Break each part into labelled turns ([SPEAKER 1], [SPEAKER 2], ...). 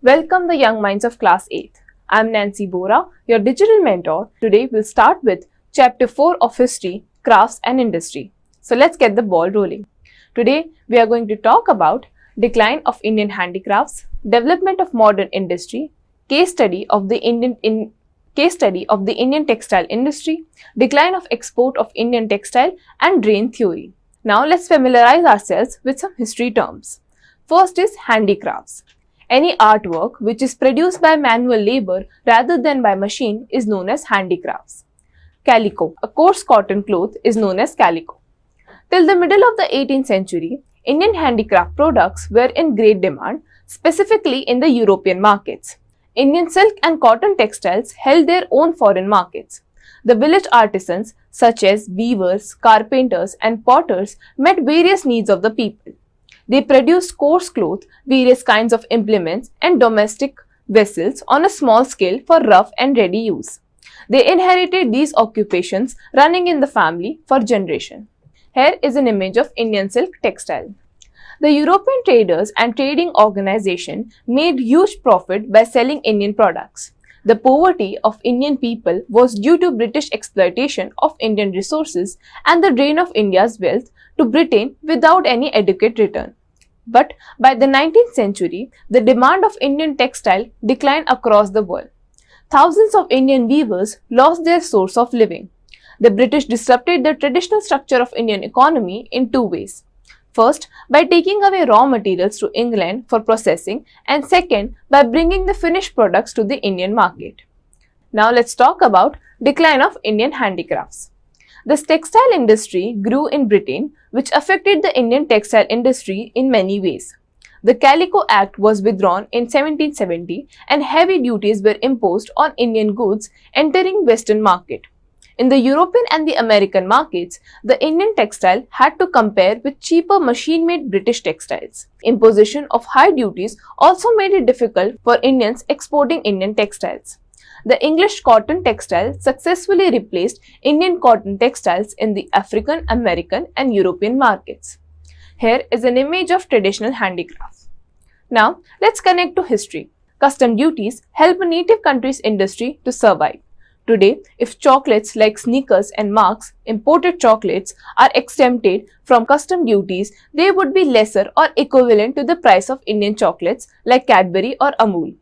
[SPEAKER 1] Welcome the young minds of class 8th. I'm Nancy Bora, your digital mentor. Today we'll start with chapter 4 of history, crafts and industry. So let's get the ball rolling. Today we are going to talk about decline of Indian handicrafts, development of modern industry, case study of the Indian textile industry, decline of export of Indian textile and drain theory. Now let's familiarize ourselves with some history terms. First is handicrafts. Any artwork which is produced by manual labor rather than by machine is known as handicrafts. Calico. A coarse cotton cloth is known as calico. Till the middle of the 18th century, Indian handicraft products were in great demand, specifically in the European markets. Indian silk and cotton textiles held their own foreign markets. The village artisans such as weavers, carpenters and potters met various needs of the people. They produced coarse cloth, various kinds of implements and domestic vessels on a small scale for rough and ready use. They inherited these occupations running in the family for generations. Here is an image of Indian silk textile. The European traders and trading organization made huge profit by selling Indian products. The poverty of Indian people was due to British exploitation of Indian resources and the drain of India's wealth to Britain without any adequate return. But by the 19th century, the demand of Indian textile declined across the world. Thousands of Indian weavers lost their source of living. The British disrupted the traditional structure of Indian economy in two ways. First, by taking away raw materials to England for processing, and second, by bringing the finished products to the Indian market. Now let's talk about decline of Indian handicrafts. The textile industry grew in Britain, which affected the Indian textile industry in many ways. The Calico Act was withdrawn in 1770 and heavy duties were imposed on Indian goods entering Western market. In the European and the American markets, the Indian textile had to compare with cheaper machine-made British textiles. Imposition of high duties also made it difficult for Indians exporting Indian textiles. The English cotton textile successfully replaced Indian cotton textiles in the African, American and European markets. Here is an image of traditional handicrafts. Now, let's connect to history. Custom duties help a native country's industry to survive. Today, if chocolates like Snickers and Mars, imported chocolates, are exempted from custom duties, they would be lesser or equivalent to the price of Indian chocolates like Cadbury or Amul.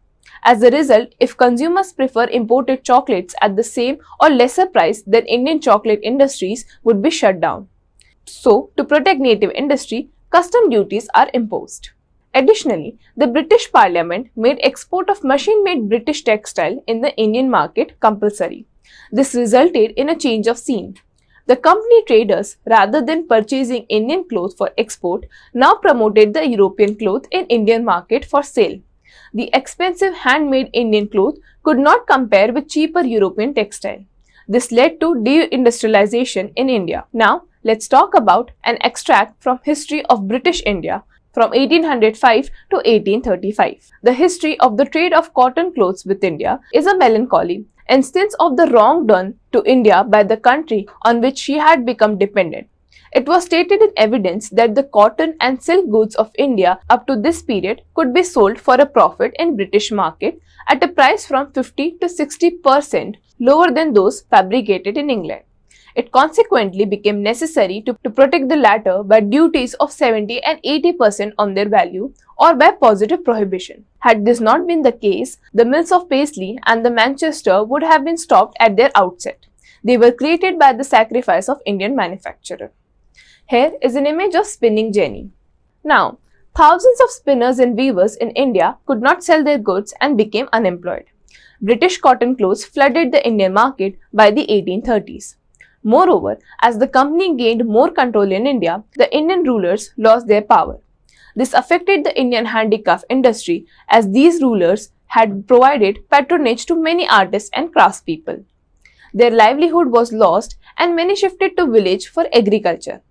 [SPEAKER 1] As a result, if consumers prefer imported chocolates at the same or lesser price, then Indian chocolate industries would be shut down. So, to protect native industry, custom duties are imposed. Additionally, the British Parliament made export of machine-made British textile in the Indian market compulsory. This resulted in a change of scene. The company traders, rather than purchasing Indian cloth for export, now promoted the European cloth in Indian market for sale. The expensive handmade Indian cloth could not compare with cheaper European textile. This led to deindustrialization in India. Now, let's talk about an extract from History of British India from 1805 to 1835. The history of the trade of cotton clothes with India is a melancholy instance of the wrong done to India by the country on which she had become dependent. It was stated in evidence that the cotton and silk goods of India up to this period could be sold for a profit in British market at a price from 50 to 60% lower than those fabricated in England. It consequently became necessary to protect the latter by duties of 70 and 80% on their value or by positive prohibition. Had this not been the case, the mills of Paisley and the Manchester would have been stopped at their outset. They were created by the sacrifice of Indian manufacturer. Here is an image of spinning jenny. Now, thousands of spinners and weavers in India could not sell their goods and became unemployed. British cotton clothes flooded the Indian market by the 1830s. Moreover, as the company gained more control in India, the Indian rulers lost their power. This affected the Indian handicraft industry as these rulers had provided patronage to many artists and craftspeople. Their livelihood was lost and many shifted to village for agriculture.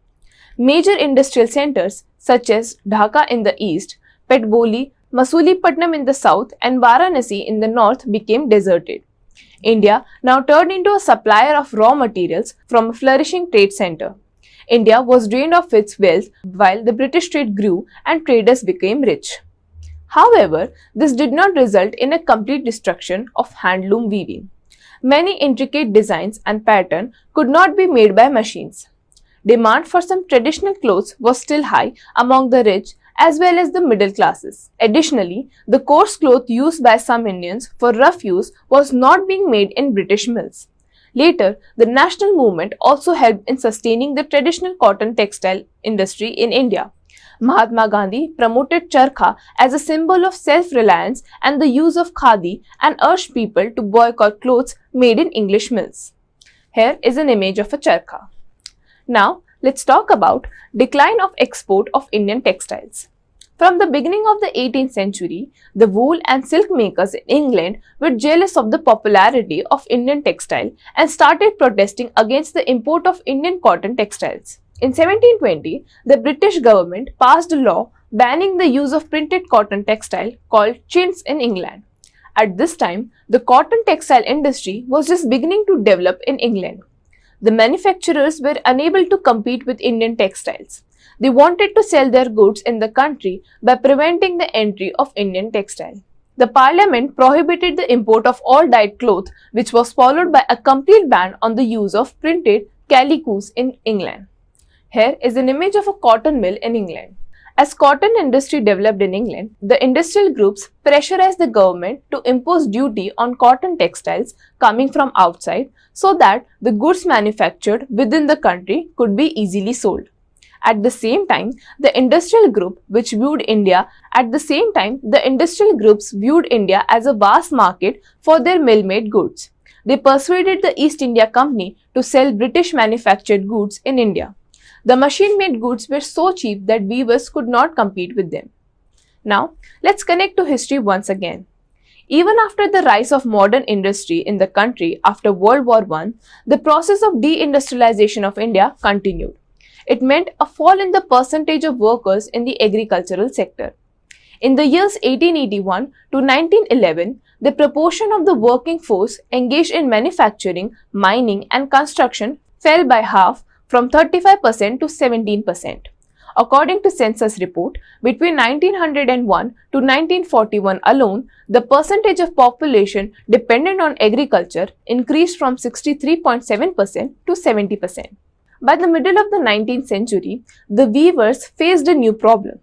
[SPEAKER 1] Major industrial centers such as Dhaka in the east, Petboli, Masulipatam in the south and Varanasi in the north became deserted. India now turned into a supplier of raw materials from a flourishing trade center. India was drained of its wealth while the British trade grew and traders became rich. However, this did not result in a complete destruction of handloom weaving. Many intricate designs and patterns could not be made by machines. Demand for some traditional clothes was still high among the rich as well as the middle classes. Additionally, the coarse cloth used by some Indians for rough use was not being made in British mills. Later, the national movement also helped in sustaining the traditional cotton textile industry in India. Mahatma Gandhi promoted charkha as a symbol of self-reliance and the use of khadi and urged people to boycott clothes made in English mills. Here is an image of a charkha. Now, let's talk about decline of export of Indian textiles. From the beginning of the 18th century, the wool and silk makers in England were jealous of the popularity of Indian textile and started protesting against the import of Indian cotton textiles. In 1720, the British government passed a law banning the use of printed cotton textile called chintz in England. At this time, the cotton textile industry was just beginning to develop in England. The manufacturers were unable to compete with Indian textiles. They wanted to sell their goods in the country by preventing the entry of Indian textile. The parliament prohibited the import of all dyed cloth, which was followed by a complete ban on the use of printed calicoes in England. Here is an image of a cotton mill in England. As cotton industry developed in England, the industrial groups pressurized the government to impose duty on cotton textiles coming from outside so that the goods manufactured within the country could be easily sold. At the same time, the industrial groups viewed India as a vast market for their mill-made goods. They persuaded the East India Company to sell British manufactured goods in India. The machine-made goods were so cheap that weavers could not compete with them. Now, let's connect to history once again. Even after the rise of modern industry in the country after World War I, the process of deindustrialization of India continued. It meant a fall in the percentage of workers in the agricultural sector. In the years 1881 to 1911, the proportion of the working force engaged in manufacturing, mining and construction fell by half from 35% to 17%. According to census report, between 1901 to 1941 alone, the percentage of population dependent on agriculture increased from 63.7% to 70%. By the middle of the 19th century, the weavers faced a new problem.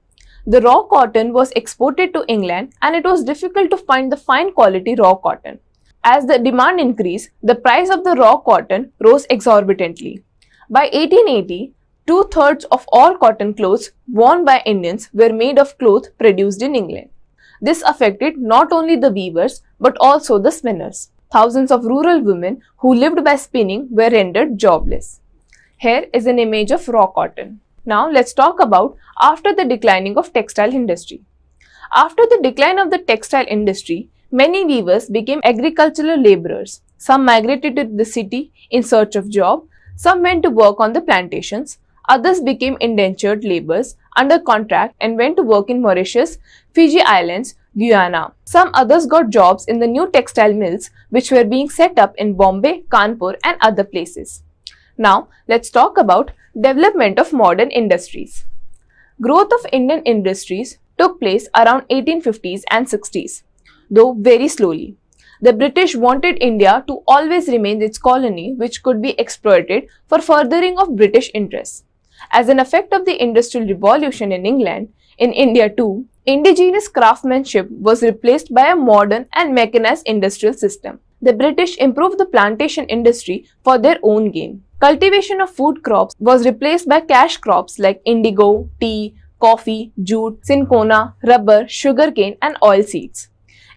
[SPEAKER 1] The raw cotton was exported to England and it was difficult to find the fine quality raw cotton. As the demand increased, the price of the raw cotton rose exorbitantly. By 1880, two-thirds of all cotton clothes worn by Indians were made of cloth produced in England. This affected not only the weavers but also the spinners. Thousands of rural women who lived by spinning were rendered jobless. Here is an image of raw cotton. Now let's talk about after the declining of textile industry. After the decline of the textile industry, many weavers became agricultural laborers. Some migrated to the city in search of job, some went to work on the plantations, others became indentured laborers under contract and went to work in Mauritius, Fiji Islands, Guyana. Some others got jobs in the new textile mills which were being set up in Bombay, Kanpur and other places. Now, let's talk about development of modern industries. Growth of Indian industries took place around 1850s and 60s, though very slowly. The British wanted India to always remain its colony which could be exploited for furthering of British interests. As an effect of the Industrial Revolution in England, in India too, indigenous craftsmanship was replaced by a modern and mechanized industrial system. The British improved the plantation industry for their own gain. Cultivation of food crops was replaced by cash crops like indigo, tea, coffee, jute, cinchona, rubber, sugarcane and oilseeds.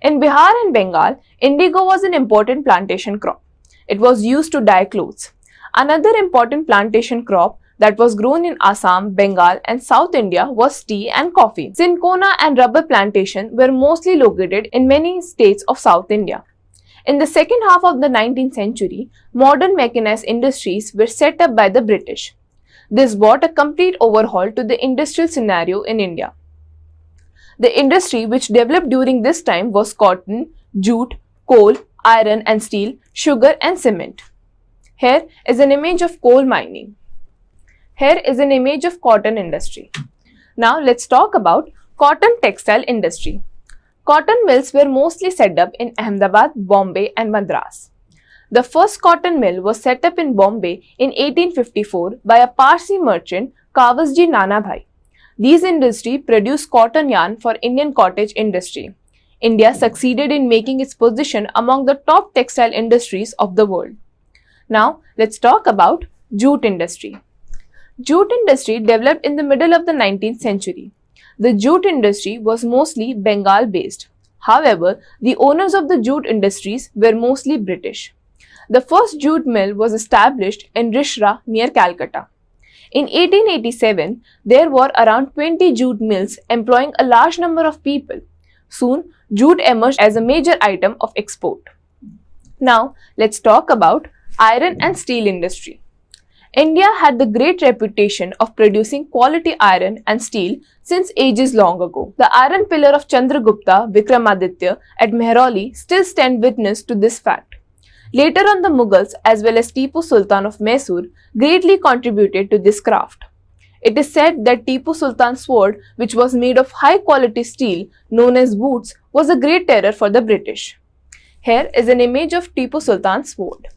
[SPEAKER 1] In Bihar and Bengal, indigo was an important plantation crop. It was used to dye clothes. Another important plantation crop that was grown in Assam, Bengal and South India was tea and coffee. Cinchona and rubber plantation were mostly located in many states of South India. In the second half of the 19th century, modern mechanized industries were set up by the British. This brought a complete overhaul to the industrial scenario in India. The industry which developed during this time was cotton, jute, coal, iron and steel, sugar and cement. Here is an image of coal mining. Here is an image of cotton industry. Now let's talk about cotton textile industry. Cotton mills were mostly set up in Ahmedabad, Bombay and Madras. The first cotton mill was set up in Bombay in 1854 by a Parsi merchant Kawasji Nanabhai. These industries produced cotton yarn for Indian cottage industry. India succeeded in making its position among the top textile industries of the world. Now, let's talk about jute industry. Jute industry developed in the middle of the 19th century. The jute industry was mostly Bengal based. However, the owners of the jute industries were mostly British. The first jute mill was established in Rishra near Calcutta. In 1887, there were around 20 jute mills employing a large number of people. Soon, jute emerged as a major item of export. Now, let's talk about iron and steel industry. India had the great reputation of producing quality iron and steel since ages long ago. The iron pillar of Chandragupta Vikramaditya at Mehrauli still stand witness to this fact. Later on, the Mughals as well as Tipu Sultan of Mysore greatly contributed to this craft. It is said that Tipu Sultan's sword, which was made of high quality steel known as boots, was a great terror for the British. Here is an image of Tipu Sultan's sword.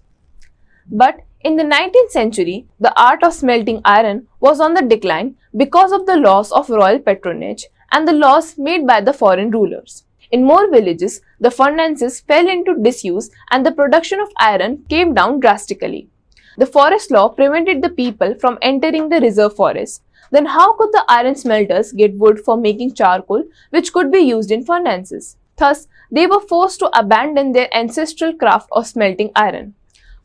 [SPEAKER 1] But in the 19th century, the art of smelting iron was on the decline because of the loss of royal patronage and the laws made by the foreign rulers. In more villages, the furnaces fell into disuse and the production of iron came down drastically. The forest law prevented the people from entering the reserve forest. Then how could the iron smelters get wood for making charcoal which could be used in furnaces? Thus, they were forced to abandon their ancestral craft of smelting iron.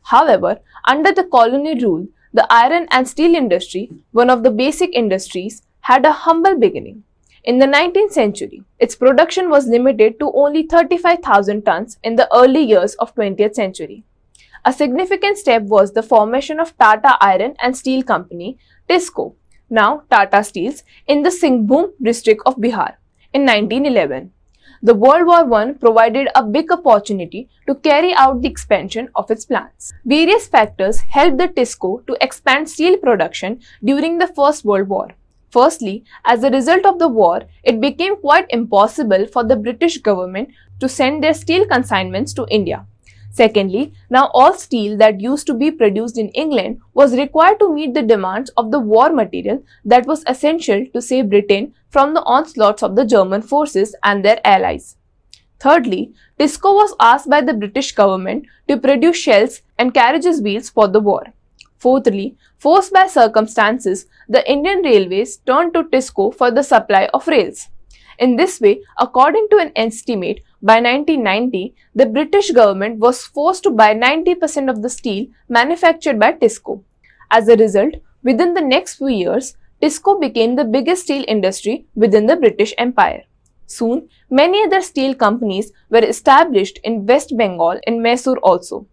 [SPEAKER 1] However, under the colonial rule, the iron and steel industry, one of the basic industries, had a humble beginning. In the 19th century, its production was limited to only 35,000 tons in the early years of 20th century. A significant step was the formation of Tata Iron and Steel Company, TISCO, now Tata Steels, in the Singhbhum district of Bihar in 1911. The World War I provided a big opportunity to carry out the expansion of its plants. Various factors helped the TISCO to expand steel production during the First World War. Firstly, as a result of the war, it became quite impossible for the British government to send their steel consignments to India. Secondly, now all steel that used to be produced in England was required to meet the demands of the war material that was essential to save Britain from the onslaughts of the German forces and their allies. Thirdly, TISCO was asked by the British government to produce shells and carriages wheels for the war. Fourthly, forced by circumstances, the Indian Railways turned to TISCO for the supply of rails. In this way, according to an estimate, by 1990, the British government was forced to buy 90% of the steel manufactured by TISCO. As a result, within the next few years, TISCO became the biggest steel industry within the British Empire. Soon, many other steel companies were established in West Bengal and Mysore also.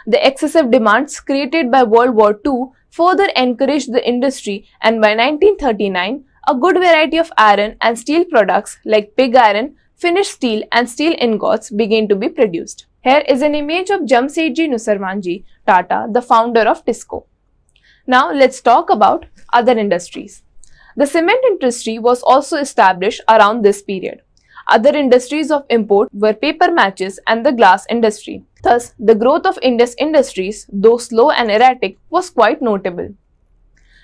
[SPEAKER 1] The excessive demands created by World War II further encouraged the industry, and by 1939, a good variety of iron and steel products like pig iron, finished steel and steel ingots began to be produced. Here is an image of Jamsetji Nusarmanji Tata, the founder of TISCO. Now let's talk about other industries. The cement industry was also established around this period. Other industries of import were paper matches and the glass industry. Thus, the growth of India's industries, though slow and erratic, was quite notable.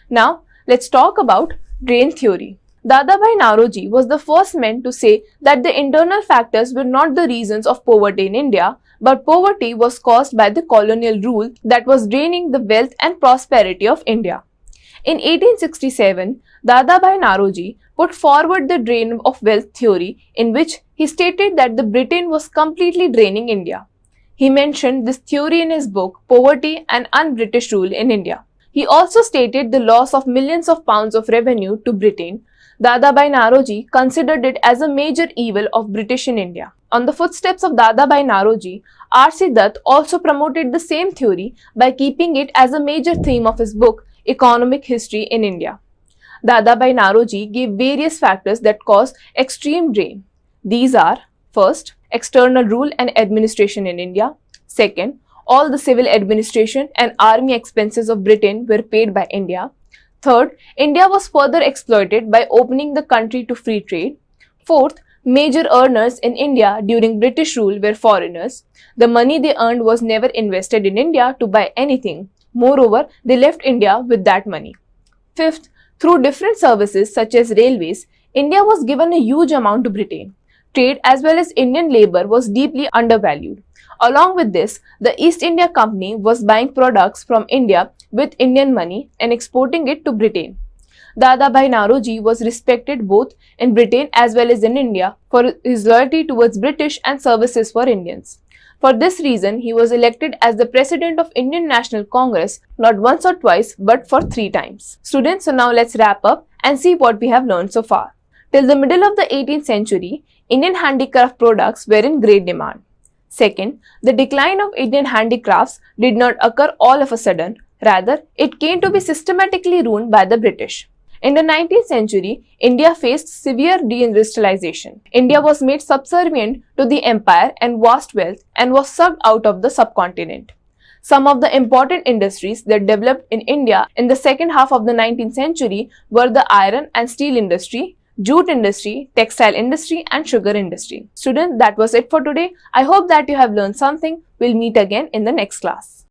[SPEAKER 1] Now, let's talk about drain theory. Dadabhai Naoroji was the first man to say that the internal factors were not the reasons of poverty in India, but poverty was caused by the colonial rule that was draining the wealth and prosperity of India. In 1867, Dadabhai Naoroji put forward the drain of wealth theory, in which he stated that the Britain was completely draining India. He mentioned this theory in his book Poverty and Un-British Rule in India. He also stated the loss of millions of pounds of revenue to Britain. Dadabhai Naoroji considered it as a major evil of British in India. On the footsteps of Dadabhai Naoroji, R.C. Dutt also promoted the same theory by keeping it as a major theme of his book Economic History in India. Dadabhai Naoroji gave various factors that cause extreme drain. These are: first, external rule and administration in India; second, all the civil administration and army expenses of Britain were paid by India; third, India was further exploited by opening the country to free trade; fourth, Major earners in India during British rule were foreigners. The money they earned was never invested in India to buy anything. Moreover, they left India with that money. Fifth, through different services such as railways, India was given a huge amount to Britain. Trade as well as Indian labor was deeply undervalued. Along with this, the East India Company was buying products from India with Indian money and exporting it to Britain. Dadabhai Naoroji was respected both in Britain as well as in India for his loyalty towards British and services for Indians. For this reason, he was elected as the President of Indian National Congress not once or twice but for 3 times. Students, so now let's wrap up and see what we have learned so far. Till the middle of the 18th century, Indian handicraft products were in great demand. Second, the decline of Indian handicrafts did not occur all of a sudden, rather, it came to be systematically ruined by the British. In the 19th century, India faced severe deindustrialization. India was made subservient to the empire and vast wealth and was sucked out of the subcontinent. Some of the important industries that developed in India in the second half of the 19th century were the iron and steel industry, jute industry, textile industry and sugar industry. Students, that was it for today. I hope that you have learned something. We'll meet again in the next class.